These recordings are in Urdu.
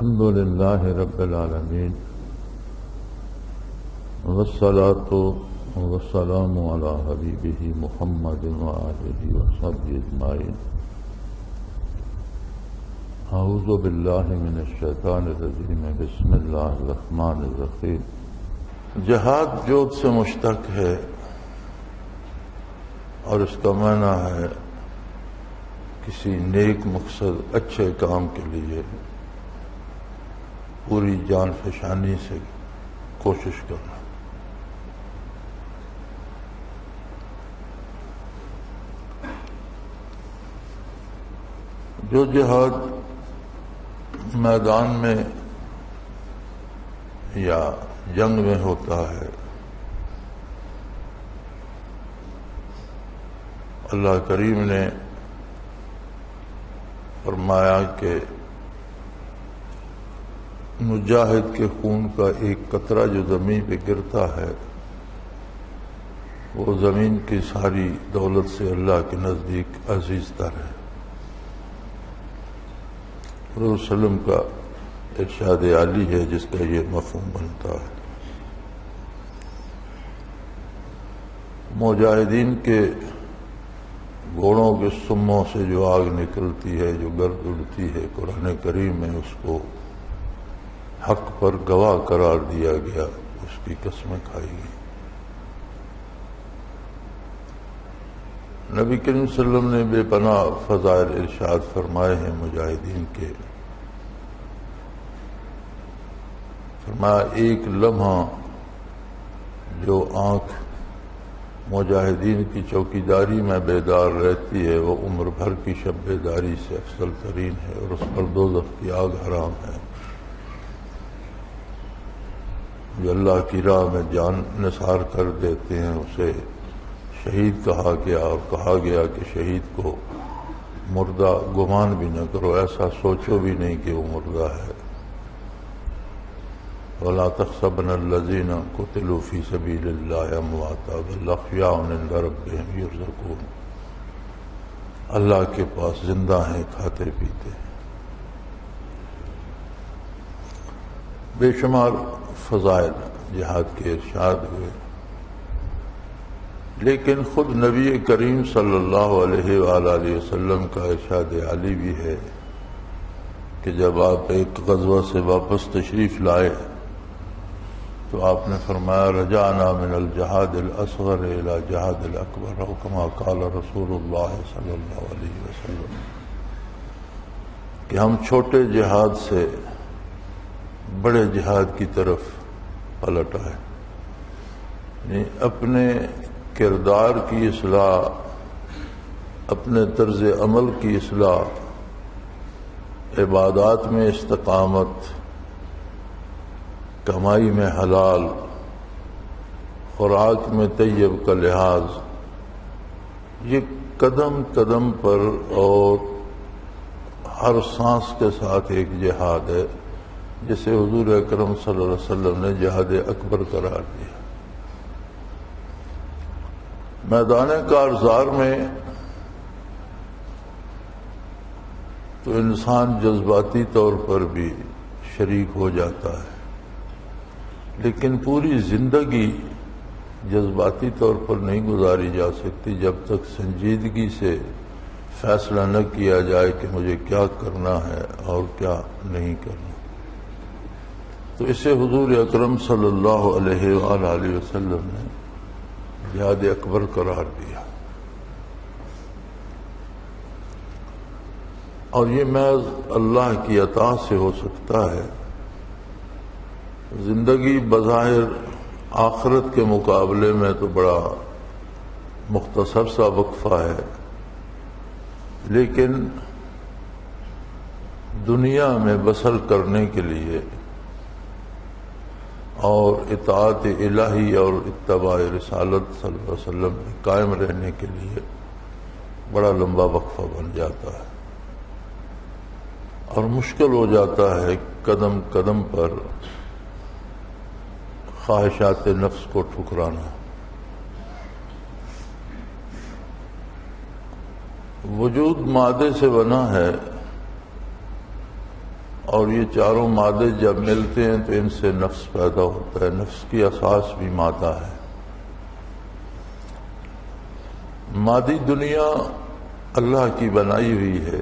الحمد لله رب العالمين والصلاة والسلام على حبيبه محمد وآله وصحبه أجمعين. أعوذ بالله من الشيطان الرجيم. بسم الله الرحمن الرحيم. جہاد جود سے مشتق ہے اور اس کا معنی ہے کسی نیک مقصد اچھے کام کے لیے پوری جان فشانی سے کوشش کرنا. جو جہاد میدان میں یا جنگ میں ہوتا ہے، اللہ کریم نے فرمایا کہ مجاہد کے خون کا ایک قطرہ جو زمین پہ گرتا ہے وہ زمین کی ساری دولت سے اللہ کے نزدیک عزیز تر ہے. رسول صلی اللہ علیہ وسلم کا ارشاد عالی ہے جس کا یہ مفہوم بنتا ہے. مجاہدین کے گھوڑوں کے سموں سے جو آگ نکلتی ہے، جو گرد اڑتی ہے، قرآن کریم میں اس کو حق پر گواہ قرار دیا گیا، اس کی قسمیں کھائی گئی. نبی کریم صلی اللہ علیہ وسلم نے بے پناہ فضائل ارشاد فرمائے ہیں مجاہدین کے. فرمایا ایک لمحہ جو آنکھ مجاہدین کی چوکیداری میں بیدار رہتی ہے وہ عمر بھر کی شب بیداری سے افضل ترین ہے اور اس پر دوزخ کی آگ حرام ہے. جو اللہ کی راہ میں جان نثار کر دیتے ہیں اسے شہید کہا گیا، اور کہا گیا کہ شہید کو مردہ گمان بھی نہ کرو، ایسا سوچو بھی نہیں کہ وہ مردہ ہے. وَلَا تَحْسَبَنَّ الَّذِينَ قُتِلُوا فِي سَبِيلِ اللَّهِ أَمْوَاتًا بَلْ أَحْيَاءٌ عِندَ رَبِّهِمْ يُرْزَقُونَ. اللہ کے پاس زندہ ہیں، کھاتے پیتے ہیں. بے شمار فضائل جہاد کے ارشاد ہوئے، لیکن خود نبی کریم صلی اللہ علیہ وآلہ وسلم کا ارشاد عالی بھی ہے کہ جب آپ ایک غزوہ سے واپس تشریف لائے تو آپ نے فرمایا رجعنا من الجہاد الاصغر الى جہاد الاکبر، او کما قال رسول اللہ صلی اللہ علیہ وسلم، کہ ہم چھوٹے جہاد سے بڑے جہاد کی طرف پلٹ آئے. یعنی اپنے کردار کی اصلاح، اپنے طرز عمل کی اصلاح، عبادات میں استقامت، کمائی میں حلال، خوراک میں طیب کا لحاظ، یہ قدم قدم پر اور ہر سانس کے ساتھ ایک جہاد ہے جسے حضور اکرم صلی اللہ علیہ وسلم نے جہاد اکبر قرار دیا. میدان کارزار میں تو انسان جذباتی طور پر بھی شریک ہو جاتا ہے، لیکن پوری زندگی جذباتی طور پر نہیں گزاری جا سکتی جب تک سنجیدگی سے فیصلہ نہ کیا جائے کہ مجھے کیا کرنا ہے اور کیا نہیں کرنا. تو اسے حضور اکرم صلی اللہ علیہ وآلہ وسلم نے جہاد اکبر قرار دیا. اور یہ محض اللہ کی عطا سے ہو سکتا ہے. زندگی بظاہر آخرت کے مقابلے میں تو بڑا مختصر سا وقفہ ہے، لیکن دنیا میں بسر کرنے کے لیے اور اطاعت الہی اور اتباع رسالت صلی اللہ علیہ وسلم میں قائم رہنے کے لیے بڑا لمبا وقفہ بن جاتا ہے اور مشکل ہو جاتا ہے قدم قدم پر خواہشات نفس کو ٹھکرانا. وجود مادے سے بنا ہے اور یہ چاروں مادے جب ملتے ہیں تو ان سے نفس پیدا ہوتا ہے. نفس کی اساس بھی مادہ ہے. مادی دنیا اللہ کی بنائی ہوئی ہے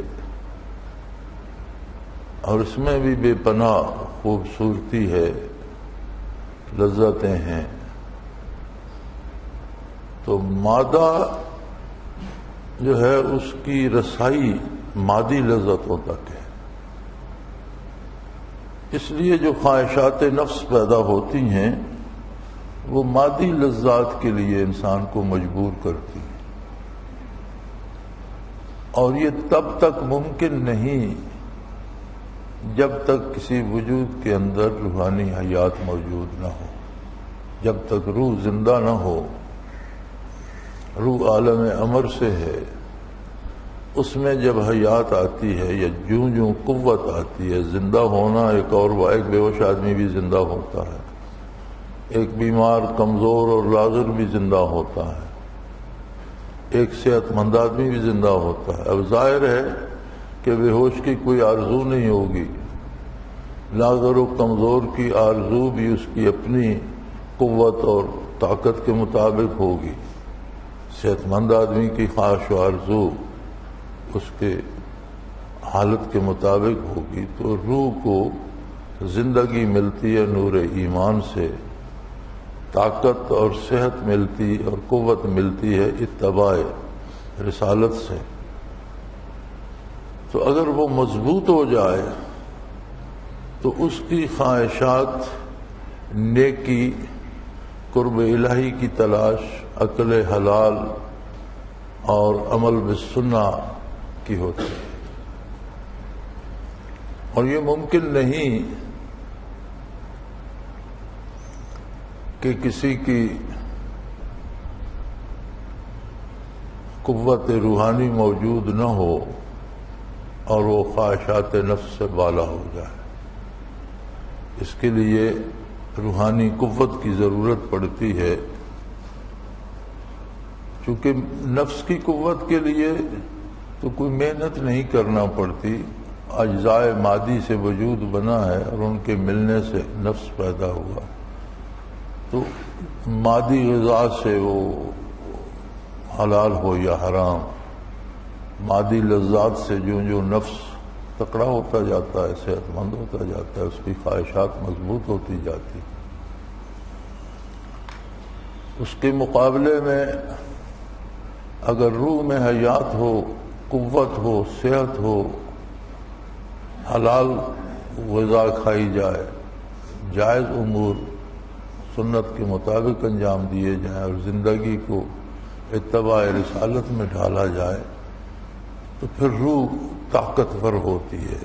اور اس میں بھی بے پناہ خوبصورتی ہے، لذتیں ہیں. تو مادہ جو ہے اس کی رسائی مادی لذتوں تک ہے. اس لیے جو خواہشات نفس پیدا ہوتی ہیں وہ مادی لذات کے لیے انسان کو مجبور کرتی ہیں، اور یہ تب تک ممکن نہیں جب تک کسی وجود کے اندر روحانی حیات موجود نہ ہو. جب تک روح زندہ نہ ہو. روح عالم امر سے ہے، اس میں جب حیات آتی ہے یا جوں جوں قوت آتی ہے، زندہ ہونا ایک بے ہوش آدمی بھی زندہ ہوتا ہے، ایک بیمار کمزور اور لاغر بھی زندہ ہوتا ہے، ایک صحت مند آدمی بھی زندہ ہوتا ہے. اب ظاہر ہے کہ بے ہوش کی کوئی آرزو نہیں ہوگی، لاغر و کمزور کی آرزو بھی اس کی اپنی قوت اور طاقت کے مطابق ہوگی. صحت مند آدمی کی خواہش و آرزو اس کے حالت کے مطابق ہوگی. تو روح کو زندگی ملتی ہے نور ایمان سے، طاقت اور صحت ملتی اور قوت ملتی ہے اتباع رسالت سے. تو اگر وہ مضبوط ہو جائے تو اس کی خواہشات نیکی، قرب الہی کی تلاش، عقل حلال اور عمل بالسنہ کی ہوتی ہے. اور یہ ممکن نہیں کہ کسی کی قوت روحانی موجود نہ ہو اور وہ خواہشات نفس سے بالا ہو جائے. اس کے لیے روحانی قوت کی ضرورت پڑتی ہے. چونکہ نفس کی قوت کے لیے تو کوئی محنت نہیں کرنا پڑتی، اجزاء مادی سے وجود بنا ہے اور ان کے ملنے سے نفس پیدا ہوا. تو مادی غذا سے وہ حلال ہو یا حرام، مادی لذات سے جو نفس تکڑا ہوتا جاتا ہے، صحت مند ہوتا جاتا ہے، اس کی خواہشات مضبوط ہوتی جاتی. اس کے مقابلے میں اگر روح میں حیات ہو، قوت ہو، صحت ہو، حلال غذا کھائی جائے، جائز امور سنت کے مطابق انجام دیے جائیں اور زندگی کو اتباع رسالت میں ڈھالا جائے تو پھر روح طاقتور ہوتی ہے.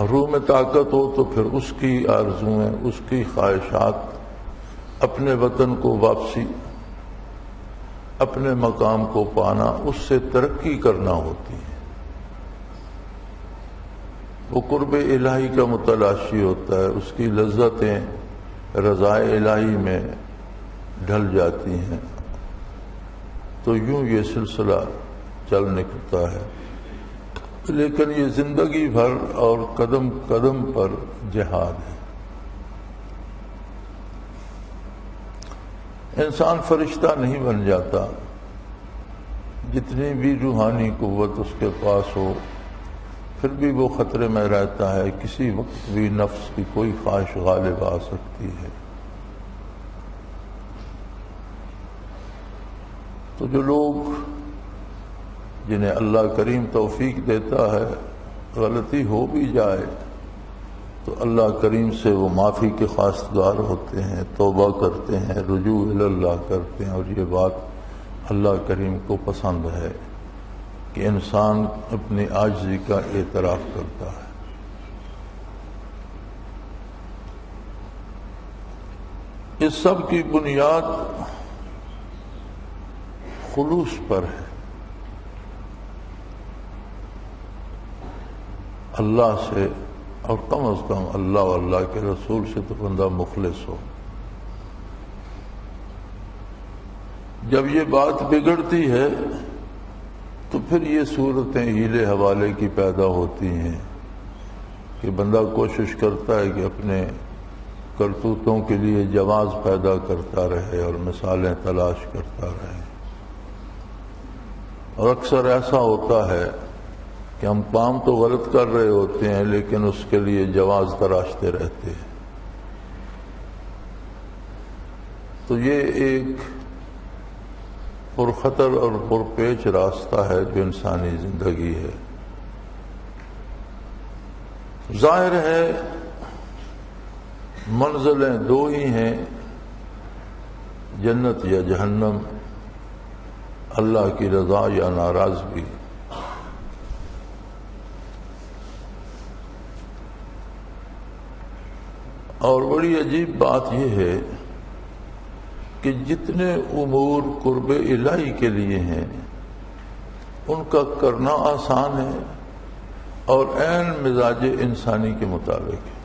روح میں طاقت ہو تو پھر اس کی آرزویں، اس کی خواہشات، اپنے وطن کو واپسی، اپنے مقام کو پانا، اس سے ترقی کرنا ہوتی ہے. وہ قرب الہی کا متلاشی ہوتا ہے، اس کی لذتیں رضائے الہی میں ڈھل جاتی ہیں. تو یوں یہ سلسلہ چل نکلتا ہے. لیکن یہ زندگی بھر اور قدم قدم پر جہاد ہے. انسان فرشتہ نہیں بن جاتا. جتنی بھی روحانی قوت اس کے پاس ہو پھر بھی وہ خطرے میں رہتا ہے. کسی وقت بھی نفس کی کوئی خواہش غالب آ سکتی ہے. تو جو لوگ جنہیں اللہ کریم توفیق دیتا ہے غلطی ہو بھی جائے تو اللہ کریم سے وہ معافی کے خواستگار ہوتے ہیں، توبہ کرتے ہیں، رجوع اللہ کرتے ہیں. اور یہ بات اللہ کریم کو پسند ہے کہ انسان اپنی عاجزی کا اعتراف کرتا ہے. اس سب کی بنیاد خلوص پر ہے. اللہ سے، اور کم از کم اللہ و اللہ کے رسول سے تو بندہ مخلص ہو. جب یہ بات بگڑتی ہے تو پھر یہ صورتیں ہیلے حوالے کی پیدا ہوتی ہیں کہ بندہ کوشش کرتا ہے کہ اپنے کرتوتوں کے لیے جواز پیدا کرتا رہے اور مثالیں تلاش کرتا رہے، اور اکثر ایسا ہوتا ہے کہ ہم کام تو غلط کر رہے ہوتے ہیں لیکن اس کے لیے جواز تراشتے رہتے ہیں۔ تو یہ ایک پرخطر اور پرپیچ راستہ ہے جو انسانی زندگی ہے۔ ظاہر ہے منزلیں دو ہی ہیں، جنت یا جہنم، اللہ کی رضا یا ناراضگی۔ اور بڑی عجیب بات یہ ہے کہ جتنے امور قرب الہی کے لیے ہیں ان کا کرنا آسان ہے اور عین مزاج انسانی کے مطابق ہے۔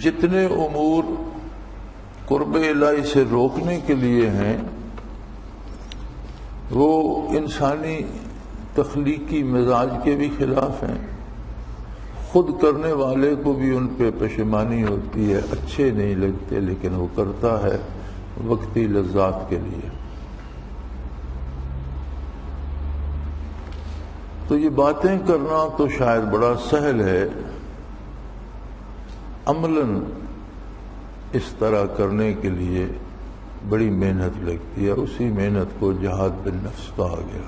جتنے امور قرب الہی سے روکنے کے لیے ہیں وہ انسانی تخلیقی مزاج کے بھی خلاف ہیں، خود کرنے والے کو بھی ان پہ پشیمانی ہوتی ہے، اچھے نہیں لگتے لیکن وہ کرتا ہے وقتی لذات کے لیے۔ تو یہ باتیں کرنا تو شاید بڑا سہل ہے، عملاً اس طرح کرنے کے لیے بڑی محنت لگتی ہے، اسی محنت کو جہاد بالنفس کہا گیا۔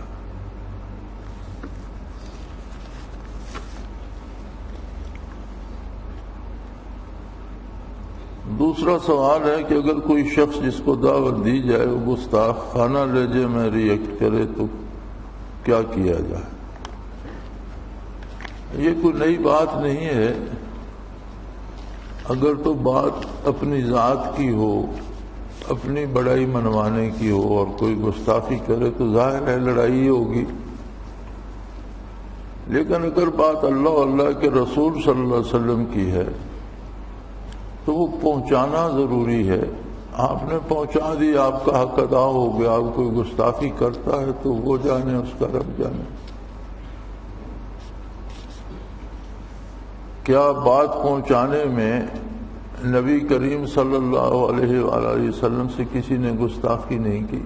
دوسرا سوال ہے کہ اگر کوئی شخص جس کو دعوت دی جائے وہ گستاخانہ لہجے میں ریئیکٹ کرے تو کیا کیا جائے؟ یہ کوئی نئی بات نہیں ہے۔ اگر تو بات اپنی ذات کی ہو، اپنی بڑائی منوانے کی ہو اور کوئی گستاخی کرے تو ظاہر ہے لڑائی ہوگی، لیکن اگر بات اللہ کے رسول صلی اللہ علیہ وسلم کی ہے تو وہ پہنچانا ضروری ہے۔ آپ نے پہنچا دی، آپ کا حق ادا ہو گیا۔ آپ کوئی گستاخی کرتا ہے تو وہ جانے، اس کا رب جانے۔ کیا بات پہنچانے میں نبی کریم صلی اللہ علیہ وآلہ وسلم سے کسی نے گستاخی نہیں کی؟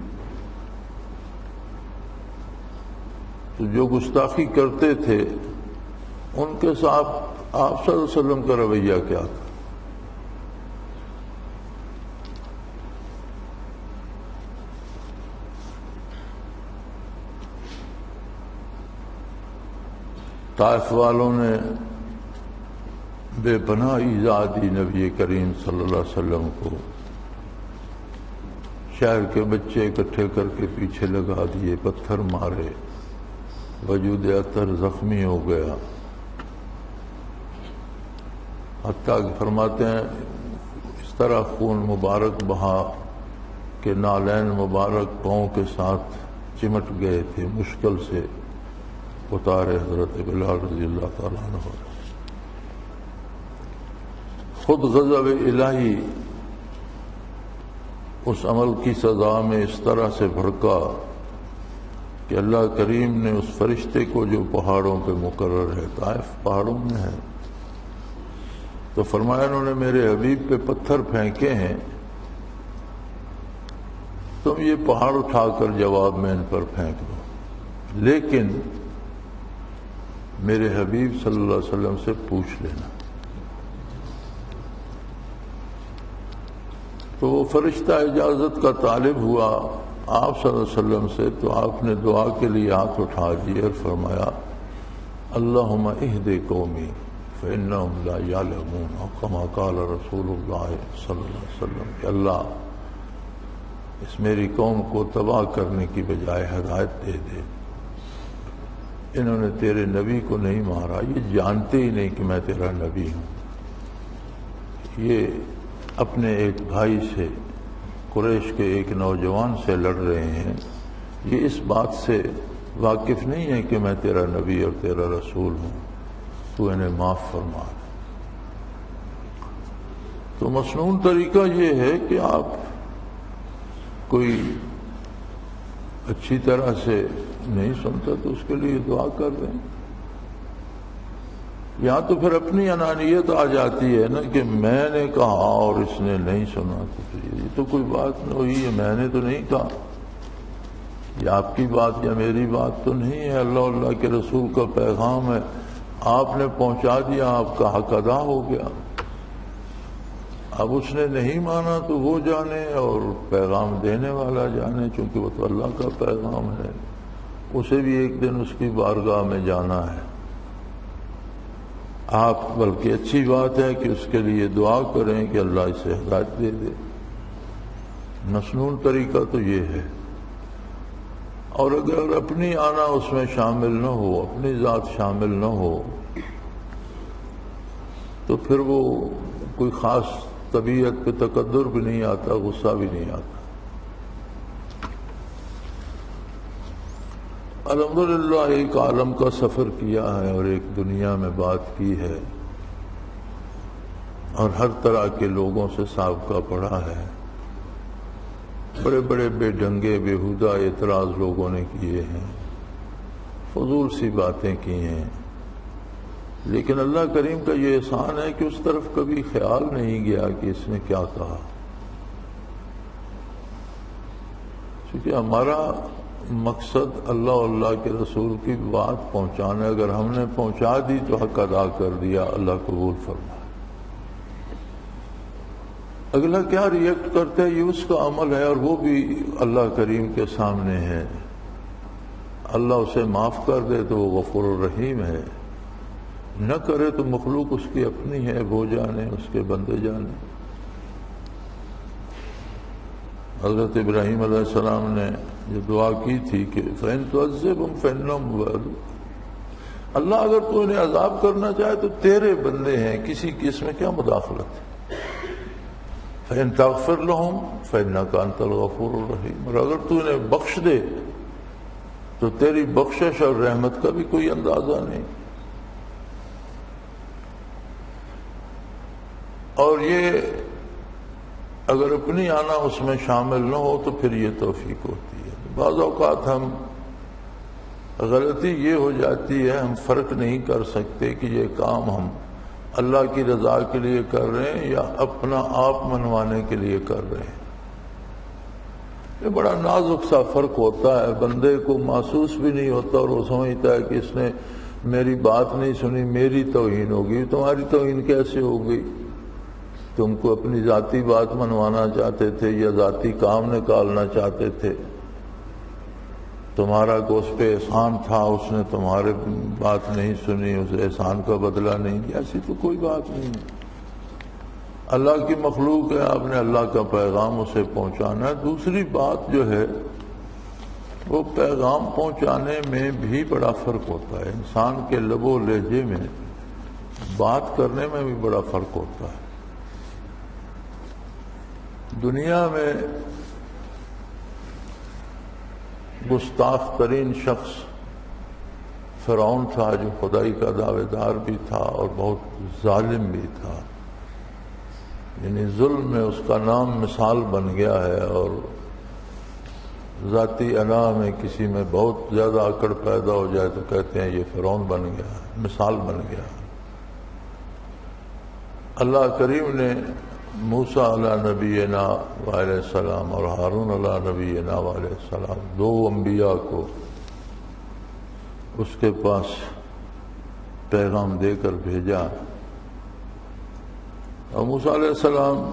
تو جو گستاخی کرتے تھے ان کے ساتھ آپ صلی اللہ علیہ وسلم کا رویہ کیا تھا؟ طائف والوں نے بے پناہ ایذا دی نبی کریم صلی اللہ علیہ وسلم کو، شہر کے بچے اکٹھے کر کے پیچھے لگا دیے، پتھر مارے، وجود اطہر زخمی ہو گیا، حتیٰ کہ فرماتے ہیں اس طرح خون مبارک بہا کہ نالین مبارک پاؤں کے ساتھ چمٹ گئے تھے، مشکل سے اتارے حضرت بلال رضی اللہ تعالیٰ عنہ۔ خود غضب الہی اس عمل کی سزا میں اس طرح سے بھڑکا کہ اللہ کریم نے اس فرشتے کو جو پہاڑوں پہ مقرر ہے، طائف پہاڑوں میں ہے، تو فرمایا انہوں نے میرے حبیب پہ پتھر پھینکے ہیں، تم یہ پہاڑ اٹھا کر جواب میں ان پر پھینک دو، لیکن میرے حبیب صلی اللہ علیہ وسلم سے پوچھ لینا۔ تو وہ فرشتہ اجازت کا طالب ہوا آپ صلی اللہ علیہ وسلم سے، تو آپ نے دعا کے لیے ہاتھ اٹھا دیے اور فرمایا اللہم اہد قومی فإنہم لا یعلمون، کما قال رسول اللہ صلی اللہ علیہ وسلم، کہ اللہ اس میری قوم کو تباہ کرنے کی بجائے ہدایت دے دے، انہوں نے تیرے نبی کو نہیں مارا، یہ جانتے ہی نہیں کہ میں تیرا نبی ہوں۔ یہ اپنے ایک بھائی سے، قریش کے ایک نوجوان سے لڑ رہے ہیں، یہ اس بات سے واقف نہیں ہے کہ میں تیرا نبی اور تیرا رسول ہوں، تو انہیں معاف فرما۔ تو مسنون طریقہ یہ ہے کہ آپ کوئی اچھی طرح سے نہیں سنتا تو اس کے لیے دعا کر دیں. یہاں تو پھر اپنی انانیت آ جاتی ہے نا کہ میں نے کہا اور اس نے نہیں سنا. تو یہ تو کوئی بات نہیں ہوئی ہے، میں نے تو نہیں کہا، یہ آپ کی بات یا میری بات تو نہیں ہے، اللہ کے رسول کا پیغام ہے، آپ نے پہنچا دیا، آپ کا حق ادا ہو گیا. اب اس نے نہیں مانا تو وہ جانے اور پیغام دینے والا جانے، چونکہ وہ تو اللہ کا پیغام ہے، اسے بھی ایک دن اس کی بارگاہ میں جانا ہے. آپ بلکہ اچھی بات ہے کہ اس کے لیے دعا کریں کہ اللہ اسے ہدایت دے دے. مسنون طریقہ تو یہ ہے. اور اگر اپنی آنا اس میں شامل نہ ہو، اپنی ذات شامل نہ ہو، تو پھر وہ کوئی خاص طبیعت پہ تقدر بھی نہیں آتا، غصہ بھی نہیں آتا. الحمدللہ ایک عالم کا سفر کیا ہے اور ایک دنیا میں بات کی ہے اور ہر طرح کے لوگوں سے سابقہ پڑھا ہے. بڑے بڑے بے ڈھنگے بےہودہ اعتراض لوگوں نے کیے ہیں، فضول سی باتیں کی ہیں، لیکن اللہ کریم کا یہ احسان ہے کہ اس طرف کبھی خیال نہیں گیا کہ اس نے کیا کہا. کیونکہ ہمارا مقصد اللہ کے رسول کی بات پہنچانا، اگر ہم نے پہنچا دی تو حق ادا کر دیا، اللہ قبول فرمائے. اگلا کیا ریئیکٹ کرتا ہے یہ اس کا عمل ہے، اور وہ بھی اللہ کریم کے سامنے ہے. اللہ اسے معاف کر دے تو وہ غفور الرحیم ہے، نہ کرے تو مخلوق اس کی اپنی ہے، وہ جانے، اس کے بندے جانے. حضرت ابراہیم علیہ السلام نے یہ دعا کی تھی کہ فَإِن تُعَذِّبْهُمْ فَإِنَّهُمْ مُبَادُونَ، اللہ اگر تو انہیں عذاب کرنا چاہے تو تیرے بندے ہیں، کسی کی اس میں کیا مداخلت ہے. فَإِن تَغْفِرْ لَهُمْ فَإِنَّكَ أَنْتَ الْغَفُورُ الرَّحِيمُ، اور اگر تو انہیں بخش دے تو تیری بخشش اور رحمت کا بھی کوئی اندازہ نہیں. اور یہ اگر اپنی آنا اس میں شامل نہ ہو تو پھر یہ توفیق ہوتی ہے. بعض اوقات ہم غلطی یہ ہو جاتی ہے، ہم فرق نہیں کر سکتے کہ یہ کام ہم اللہ کی رضا کے لیے کر رہے ہیں یا اپنا آپ منوانے کے لیے کر رہے ہیں. یہ بڑا نازک سا فرق ہوتا ہے، بندے کو محسوس بھی نہیں ہوتا اور وہ سمجھتا ہے کہ اس نے میری بات نہیں سنی، میری توہین ہوگی. تمہاری توہین کیسے ہو گئی؟ تم کو اپنی ذاتی بات منوانا چاہتے تھے یا ذاتی کام نکالنا چاہتے تھے، تمہارا کو اس پہ احسان تھا، اس نے تمہارے بات نہیں سنی، اس احسان کا بدلہ نہیں دیا. ایسی تو کوئی بات نہیں. اللہ کی مخلوق ہے، آپ نے اللہ کا پیغام اسے پہنچانا ہے. دوسری بات جو ہے وہ پیغام پہنچانے میں بھی بڑا فرق ہوتا ہے. انسان کے لب و لہجے میں بات کرنے میں بھی بڑا فرق ہوتا ہے. دنیا میں گستاخ ترین شخص فرعون تھا، جو خدائی کا دعوے دار بھی تھا اور بہت ظالم بھی تھا. یعنی ظلم میں اس کا نام مثال بن گیا ہے، اور ذاتی انا میں کسی میں بہت زیادہ اکڑ پیدا ہو جائے تو کہتے ہیں یہ فرعون بن گیا، مثال بن گیا. اللہ کریم نے موسیٰ علیہ نبینا علیہ السلام اور ہارون علیہ نبینا علیہ السلام، دو انبیاء کو اس کے پاس پیغام دے کر بھیجا. اور موسیٰ علیہ السلام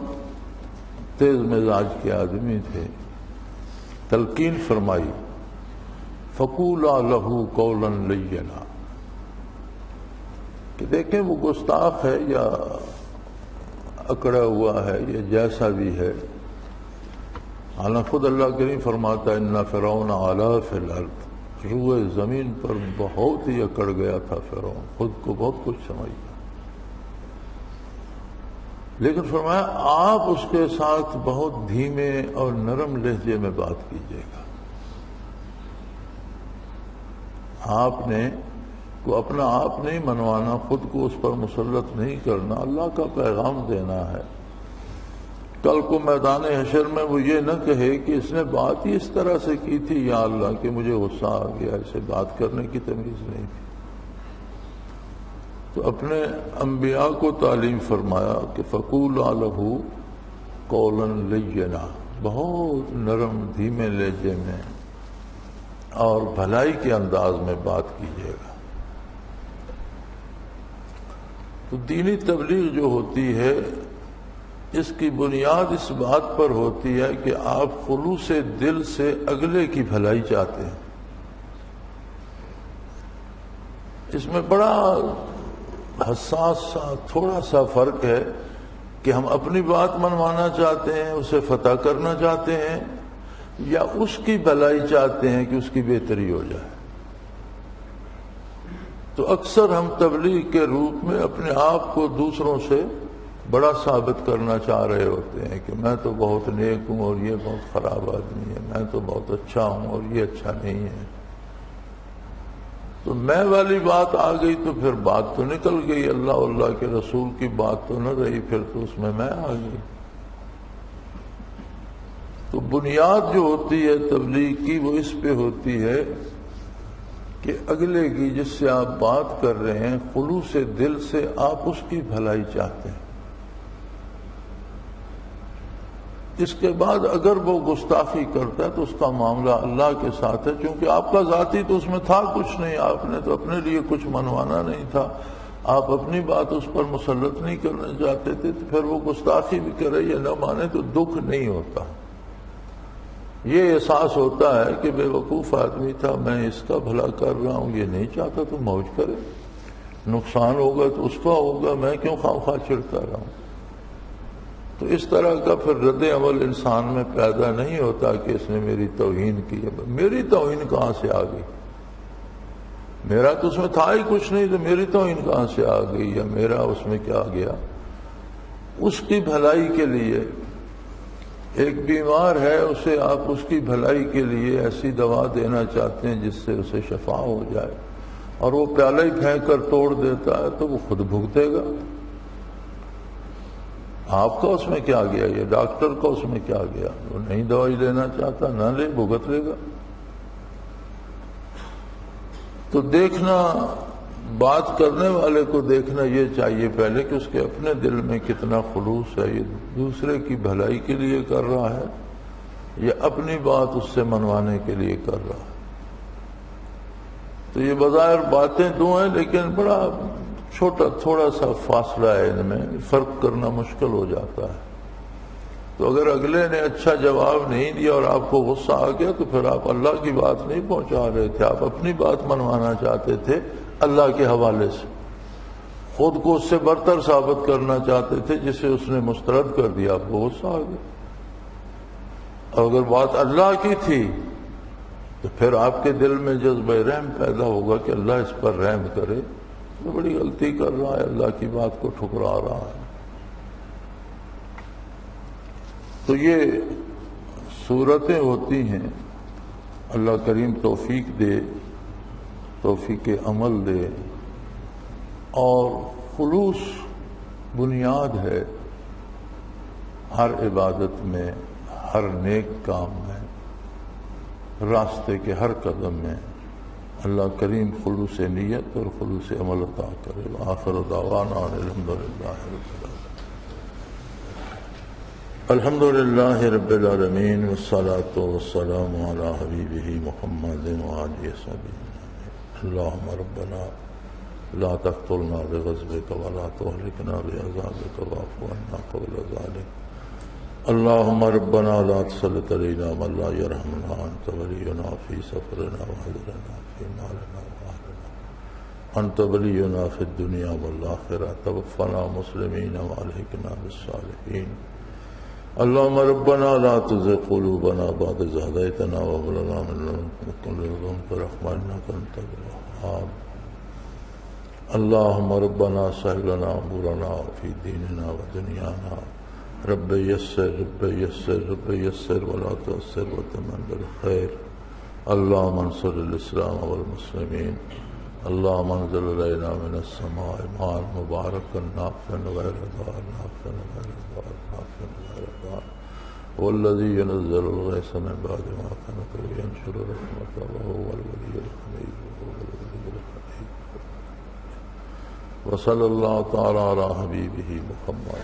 تیز مزاج کے آدمی تھے. تلقین فرمائی فَقُولَا لَهُ قَوْلًا لَيِّنًا، کہ دیکھیں وہ گستاخ ہے یا اکڑا ہوا ہے یا جیسا بھی ہے. حالانکہ خود اللہ کریم فرماتا ہے اِنَّ فِرْعَوْنَ عَلَا فِي الْأَرْضِ، روئے زمین پر بہت ہی اکڑ گیا تھا فرعون، خود کو بہت کچھ سمجھتا. لیکن فرمایا آپ اس کے ساتھ بہت دھیمے اور نرم لہجے میں بات کیجیے گا. آپ نے کو اپنا آپ نہیں منوانا، خود کو اس پر مسلط نہیں کرنا، اللہ کا پیغام دینا ہے. کل کو میدان حشر میں وہ یہ نہ کہے کہ اس نے بات ہی اس طرح سے کی تھی یا اللہ کہ مجھے غصہ آ گیا، اسے بات کرنے کی تمیز نہیں تھی۔ تو اپنے انبیاء کو تعلیم فرمایا کہ فَقُولَا لَهُ قَوْلًا لَيِّنًا، بہت نرم دھیمے لہجے میں اور بھلائی کے انداز میں بات کیجیے گا۔ تو دینی تبلیغ جو ہوتی ہے اس کی بنیاد اس بات پر ہوتی ہے کہ آپ خلوص دل سے اگلے کی بھلائی چاہتے ہیں۔ اس میں بڑا حساس سا تھوڑا سا فرق ہے کہ ہم اپنی بات منوانا چاہتے ہیں، اسے فتح کرنا چاہتے ہیں، یا اس کی بھلائی چاہتے ہیں کہ اس کی بہتری ہو جائے۔ تو اکثر ہم تبلیغ کے روپ میں اپنے آپ کو دوسروں سے بڑا ثابت کرنا چاہ رہے ہوتے ہیں کہ میں تو بہت نیک ہوں اور یہ بہت خراب آدمی ہے، میں تو بہت اچھا ہوں اور یہ اچھا نہیں ہے۔ تو میں والی بات آ گئی تو پھر بات تو نکل گئی، اللہ کے رسول کی بات تو نہ رہی، پھر تو اس میں آ گئی۔ تو بنیاد جو ہوتی ہے تبلیغ کی وہ اس پہ ہوتی ہے کہ اگلے کی جس سے آپ بات کر رہے ہیں خلوص دل سے آپ اس کی بھلائی چاہتے ہیں۔ اس کے بعد اگر وہ گستاخی کرتا ہے تو اس کا معاملہ اللہ کے ساتھ ہے، چونکہ آپ کا ذاتی تو اس میں تھا کچھ نہیں، آپ نے تو اپنے لیے کچھ منوانا نہیں تھا، آپ اپنی بات اس پر مسلط نہیں کرنا چاہتے تھے، تو پھر وہ گستاخی بھی کرے یا نہ مانے تو دکھ نہیں ہوتا۔ یہ احساس ہوتا ہے کہ بے وقوف آدمی تھا، میں اس کا بھلا کر رہا ہوں، یہ نہیں چاہتا تو موج کرے، نقصان ہوگا تو اس کا ہوگا، میں کیوں خواہ چڑھتا رہا ہوں۔ تو اس طرح کا پھر رد عمل انسان میں پیدا نہیں ہوتا کہ اس نے میری توہین کی ہے۔ میری توہین کہاں سے آ گئی؟ میرا تو اس میں تھا ہی کچھ نہیں، تو میری توہین کہاں سے آ گئی یا میرا اس میں کیا گیا؟ اس کی بھلائی کے لیے، ایک بیمار ہے اسے آپ اس کی بھلائی کے لیے ایسی دوا دینا چاہتے ہیں جس سے اسے شفا ہو جائے، اور وہ پیالہ ہی پھینک کر توڑ دیتا ہے تو وہ خود بھگتے گا۔ آپ کا اس میں کیا گیا؟ یہ ڈاکٹر کا اس میں کیا گیا؟ وہ نہیں دوائی لینا چاہتا، نہ لے، بھگت لے گا۔ تو دیکھنا، بات کرنے والے کو دیکھنا یہ چاہیے پہلے کہ اس کے اپنے دل میں کتنا خلوص ہے، یہ دوسرے کی بھلائی کے لیے کر رہا ہے یا اپنی بات اس سے منوانے کے لیے کر رہا ہے۔ تو یہ بظاہر باتیں دو ہیں لیکن بڑا چھوٹا تھوڑا سا فاصلہ ہے، ان میں فرق کرنا مشکل ہو جاتا ہے۔ تو اگر اگلے نے اچھا جواب نہیں دیا اور آپ کو غصہ آ گیا تو پھر آپ اللہ کی بات نہیں پہنچا رہے تھے، آپ اپنی بات منوانا چاہتے تھے اللہ کے حوالے سے، خود کو اس سے برتر ثابت کرنا چاہتے تھے جسے اس نے مسترد کر دیا، آپ کو غصہ آ گیا۔ اور اگر بات اللہ کی تھی تو پھر آپ کے دل میں جذبہ رحم پیدا ہوگا کہ اللہ اس پر رحم کرے، تو بڑی غلطی کر رہا ہے، اللہ کی بات کو ٹھکرا رہا ہے۔ تو یہ صورتیں ہوتی ہیں، اللہ کریم توفیق دے، توفیق عمل دے، اور خلوص بنیاد ہے ہر عبادت میں، ہر نیک کام میں، راستے کے ہر قدم میں۔ اللہ کریم خلوص نیت اور خلوص عمل عطا کرے۔ آخر دعوانا الحمدللہ رب العالمین والصلاة والسلام علی حبیبہ محمد وآلہ وصحبہ۔ اللہم ربنا لا تقتلنا بغضبک ولا تہلکنا بعذابک واعف عنا قبل ذلک۔ اللہم ربنا لا تسلط علینا من لا یرحمنا، انت ولینا فی سفرنا وحضرنا فی مالنا وآلنا، انت ولینا فی الدنیا والآخرہ، توفنا مسلمین والحقنا بالصالحین۔ اللہم ربنا لا تزغ قلوبنا بعد إذ هديتنا وهب لنا من لدنك رحمة إنك أنت الوهاب۔ اللہم ربنا سهل لنا أمورنا في ديننا ودنيانا، رب يسر رب يسر رب يسر ولا تؤثر وتمم بالخير۔ اللہم انصر الإسلام والمسلمين، اللهم انزل علينا من السماء ماء مباركا نافعا غير ضار نافعا غير ضار نافعا غير ضار والذي ينزل الغيث من بعد ما قنط وينشر رحمته وهو الولي الحميد وصلى الله تعالى على حبيبه محمد